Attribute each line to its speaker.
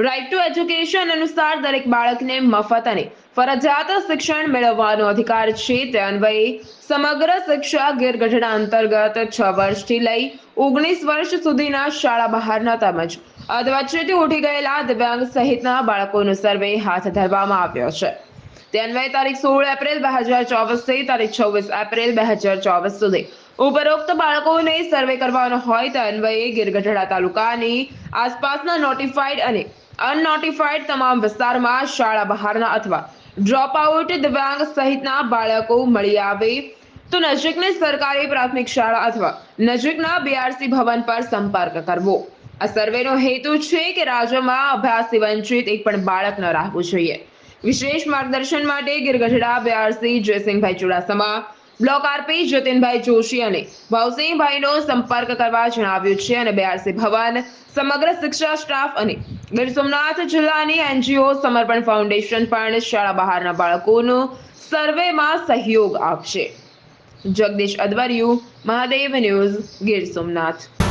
Speaker 1: Right to education અનુસાર દરેક બાળકને મફત અને ફરજિયાત શિક્ષણ મેળવવાનો અધિકાર છે. તે અન્વયે સમગ્ર શિક્ષા ગેરગઢડા અંતર્ગત 6 વર્ષથી લઈ 19 વર્ષ સુધીના શાળા બહારના તેમજ અધવચ્ચેથી ઉઠી ગયેલા દિવ્યાંગ સહિતના બાળકોનો સર્વે હાથ ધરવામાં આવ્યો છે. તે અન્વયે તારીખ 16 એપ્રિલ 2024 થી તારીખ 26 એપ્રિલ 2024 સુધી ઉપરોક્ત બાળકોને સર્વે કરવાનો હોય. તે અન્વયે ગીરગઢડા તાલુકાની આસપાસના નોટિફાઈડ અને અનનોટિફાઈડ તમામ વિસ્તારમાં શાળા બહારના અથવા ડ્રોપ આઉટ દિવ્યાંગ સહિતના બાળકો મળી આવે તો નજીકની સરકારી પ્રાથમિક શાળા અથવા નજીકના બીઆરસી ભવન પર સંપર્ક કરવો. આ સર્વેનો હેતુ છે કે રાજ્યમાં અભ્યાસથી વંચિત એક પણ બાળક ન રહેવું જોઈએ. વિશેષ માર્ગદર્શન માટે Gir Gadhada BRC જયસિંહભાઈ Chudasama, block RP જતીનભાઈ જોશી અને ભાવસિંહભાઈનો સંપર્ક કરવા જણાવ્યું છે. અને બીઆરસી ભવન સમગ્ર શિક્ષા સ્ટાફ અને ગીર સોમનાથ જિલ્લાની એનજીઓ સમર્પણ ફાઉન્ડેશન પણ શાળા બહારના બાળકોનો સર્વેમાં સહયોગ આપશે. જગદીશ અદવરિયું, મહાદેવ ન્યૂઝ, ગીર સોમનાથ.